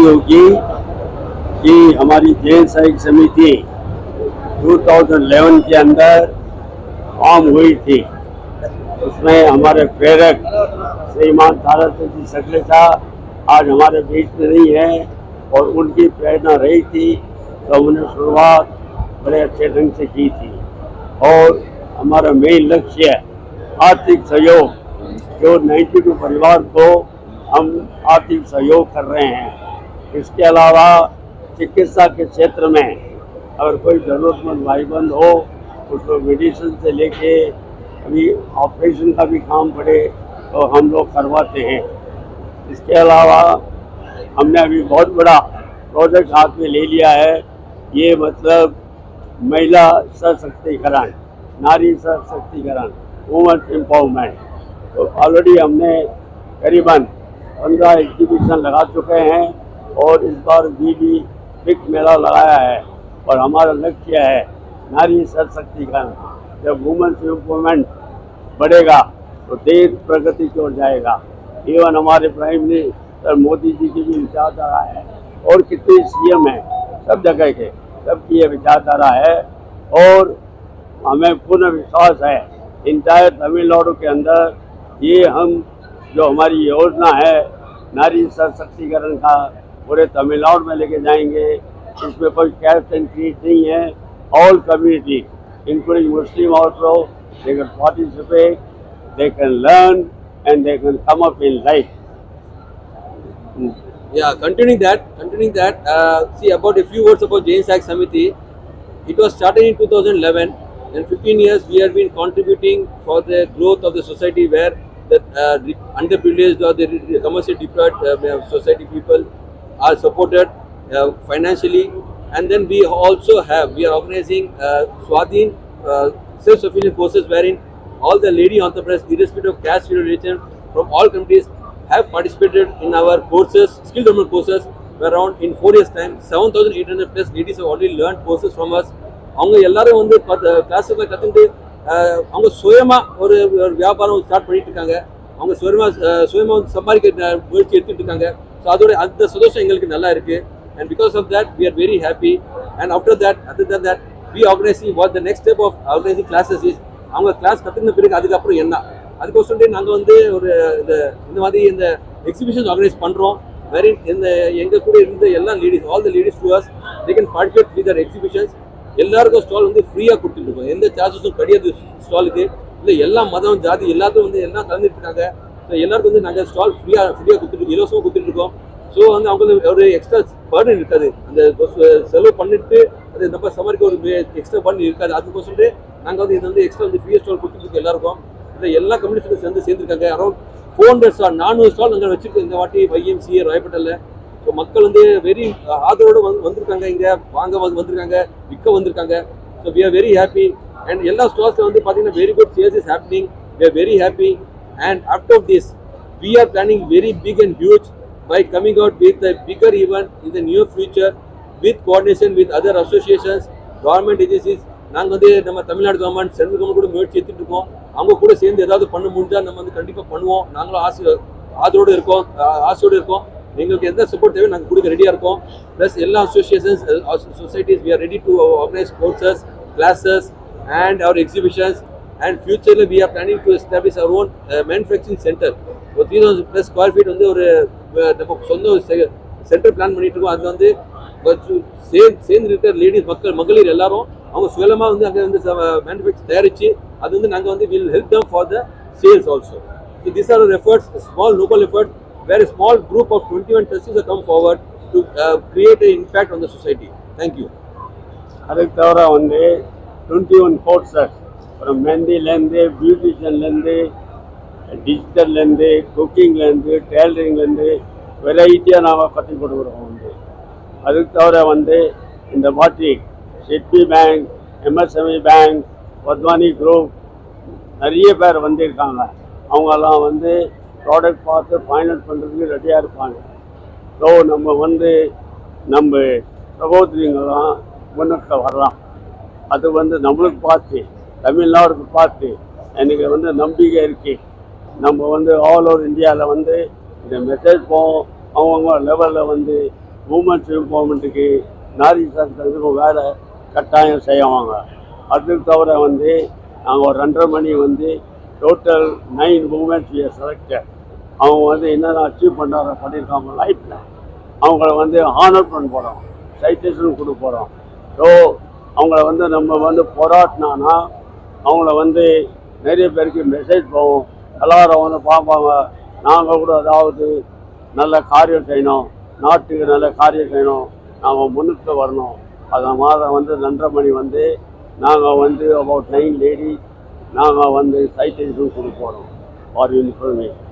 होगी कि हमारी जैन सहायक समिति 2011 के अंदर फॉर्म हुई थी। उसमें हमारे प्रेरक श्रीमान ताराचंद जी सकलेचा आज हमारे बीच में नहीं है और उनकी प्रेरणा रही थी तो उन्होंने शुरुआत बड़े अच्छे ढंग से की थी। और हमारा मेन लक्ष्य आर्थिक सहयोग, जो 92 परिवार को हम आर्थिक सहयोग कर रहे हैं। इसके अलावा चिकित्सा के क्षेत्र में अगर कोई ज़रूरतमंद भाईबंद हो, उसको मेडिसिन से लेके अभी ऑपरेशन का भी काम पड़े तो हम लोग करवाते हैं। इसके अलावा हमने अभी बहुत बड़ा प्रोजेक्ट हाथ में ले लिया है। ये मतलब महिला सशक्तिकरण, नारी सशक्तिकरण, वुमेन एम्पावरमेंट। तो ऑलरेडी हमने करीबन 15 एग्जीबिशन लगा चुके हैं और इस बार भी बिग मेला लगाया है। और हमारा लक्ष्य है नारी सशक्तिकरण। जब वुमेन एम्पावरमेंट बढ़ेगा तो देश प्रगति की ओर जाएगा। इवन हमारे प्राइम मिनिस्टर मोदी जी की भी विचारधारा है और कितने सीएम हैं सब जगह के, सबकी ये विचारधारा है। और हमें पूर्ण विश्वास है इंटायर तमिलनाडु के अंदर ये हम जो हमारी योजना है नारी सशक्तिकरण का पूरे तमिलनाडु में लेके जाएंगे। इसमें कोई कैस्ट एंड क्रीड नहीं है। All community including Muslim also, they can participate, they can learn and they can come up in life. Yeah, continuing that, see about a few words about Jain Sahayak Samiti. It was started in 2011 and 15 years we have been contributing for the growth of the society where the underprivileged or the commercially deprived society people are supported financially. And then we are organizing Swadhin self-sufficient courses wherein all the lady entrepreneurs, irrespective of caste, religion, from all countries have participated in our courses, skill development courses. Around in 4 years time 7,800 plus ladies have already learned courses from us. அவங்க எல்லாரும் வந்து கிளாஸில் கற்றுட்டு அவங்க சுயமாக ஒரு வியாபாரம் start பண்ணிட்டு இருக்காங்க. அவங்க சுயமாக வந்து சம்பாதிக்க முயற்சி எடுத்துட்டு இருக்காங்க. ஸோ அதோட அந்த சந்தோஷம் எங்களுக்கு நல்லா இருக்குது. And because of that we are very happy. And other than that we organizing what the next step of organizing classes is. அவங்க கிளாஸ் கற்றுக்கின பிறகு அதுக்கப்புறம் என்ன அதுக்கோசரம் நாங்கள் வந்து ஒரு இந்த மாதிரி இந்த எக்ஸிபிஷன்ஸ் ஆர்கனைஸ் பண்ணுறோம். வெரி இந்த எங்கள் கூட இருந்த எல்லா ladies, all the ladies to us, they can participate with Dhar exhibitions. எல்லாருக்கும் ஸ்டால் வந்து ஃப்ரீயாக கொடுத்துருக்கோம், எந்த சார்ஜஸும் கிடையாது ஸ்டாலுக்கு. இல்லை எல்லா மதம் ஜாதி எல்லாத்தையும் வந்து எல்லாம் கலந்துட்டு இருக்காங்க. ஸோ எல்லாருக்கும் வந்து நாங்கள் ஸ்டால் ஃப்ரீயாக கொடுத்துருக்கோம், இலவசமாக கொடுத்துருக்கோம். ஸோ வந்து அவங்களுக்கு ஒரு எக்ஸ்ட்ரா பர்டன் இருக்காது. அந்த செலவு பண்ணிட்டு அது நம்ம சமாளிக்க ஒரு எக்ஸ்ட்ரா பர்டன் இருக்காது. அதுக்கோசம் நாங்கள் வந்து இது வந்து எக்ஸ்ட்ரா வந்து ஃப்ரீயாக ஸ்டால் கொடுத்துருக்கோம் எல்லாருக்கும். இந்த எல்லா கம்யூனிட்டியும் சேர்ந்துருக்காங்க. அரௌண்ட் 400 ஸ்டால் 400 ஸ்டால் நாங்கள் வச்சுருக்கோம் இந்த வாட்டி YMCA ராயப்பேட்டையில். ஸோ மக்கள் வந்து வெரி ஆதரவோடு வந்திருக்காங்க, இங்கே வாங்க வந்திருக்காங்க, விற்க வந்திருக்காங்க. So we are very happy. And எல்லா ஸ்டால்ஸில் வந்து பார்த்தீங்கன்னா very good sales is happening. We are very happy. And after this we are planning very big and huge by coming out with a bigger event in the near future with coordination with other associations, government agencies. நாங்கள் வந்து நம்ம Tamil Nadu government, central government கூட முயற்சி எடுத்துகிட்டு இருக்கோம். அவங்க கூட சேர்ந்து ஏதாவது பண்ண முடிஞ்சால் நம்ம வந்து கண்டிப்பாக பண்ணுவோம். நாங்களும் ஆசையோடு இருக்கோம். எங்களுக்கு எந்த சப்போர்ட் தேவையோ நாங்கள் கொடுக்க ரெடியாக இருக்கோம். ப்ளஸ் எல்லா associations, societies we are ready to organize courses, classes and our exhibitions. And futurely we are planning to establish our own manufacturing center. ஒரு 3000 plus square feet வந்து ஒரு நம்ம சொந்த சென்டர் பிளான் பண்ணிட்டு இருக்கோம். அது வந்து சேர்ந்து இருக்கிற லேடிஸ் மகளிர் எல்லாரும் அவங்க சுயமாக வந்து அங்கே வந்து மேனுஃபேக்சர் தயாரித்து அது வந்து நாங்கள் வந்து will help them for the sales also. So this are efforts, small local effort where a small group of 21 trustees have come forward to create an impact on the society. Thank you. அதுக்கு தவிர வந்து 21 courses, அப்புறம் மெஹந்திலேருந்து, பியூட்டிஷியன்லேருந்து, டிஜிட்டல்லேருந்து, குக்கிங்லேருந்து, டெய்லரிங்லேருந்து வெரைட்டியாக நாம் கற்றுக் கொடுக்குறோம் வந்து. அதுக்கு தவிர வந்து இந்த மாதிரி SIDBI bank, MSME bank, Wadhwani group நிறைய பேர் வந்திருக்காங்க. அவங்கெல்லாம் வந்து ப்ராடக்ட் பார்த்து ஃபைனன்ஸ் பண்ணுறதுக்கு ரெடியாக இருப்பாங்க. ஸோ நம்ம வந்து நம்ம சகோதரிங்கெல்லாம் முன்னுக்கு வரலாம். அது வந்து நம்மளுக்கு பார்த்து, தமிழ்நாடுக்கு பார்த்து எனக்கு வந்து நம்பிக்கை இருக்குது. நம்ம வந்து ஆல் ஓவர் இந்தியாவில் வந்து இந்த மெசேஜ் போவோம், அவங்கவுங்க லெவலில் வந்து உமன்ஸ் எம்பவர்மெண்ட்டுக்கு நாரி சட்டத்துக்கு வேலை கட்டாயம் செய்வாங்க. அது தவிர வந்து நாங்கள் ஒரு 2:30 மணி வந்து டோட்டல் 9 உமன்ஸ் செலக்டட். அவங்க வந்து என்னென்ன அச்சீவ் பண்ணியிருக்காங்க லைஃப்பில் அவங்கள வந்து ஹானர் பண்ண போகிறோம், சைட்டேஷன் கொடுக்க போகிறோம். ஸோ அவங்கள வந்து நம்ம வந்து போராட்டினான்னா அவங்கள வந்து நிறைய பேருக்கு மெசேஜ் போகும், எல்லாரும் வந்து பார்ப்பாங்க. நாங்கள் கூட அதாவது நல்ல காரியம் செய்யணும், நாட்டுக்கு நல்ல காரியம் செய்யணும், நாங்கள் முன்னுக்கு வரணும். அதனால் வந்து 2:30 மணி வந்து நாங்கள் வந்து அபவுட் 9 லேடிஸ் நாங்கள் வந்து சைட்டேஷன் கொடுக்க போகிறோம் ஃபார் இன்ஃபர்மேஷன்.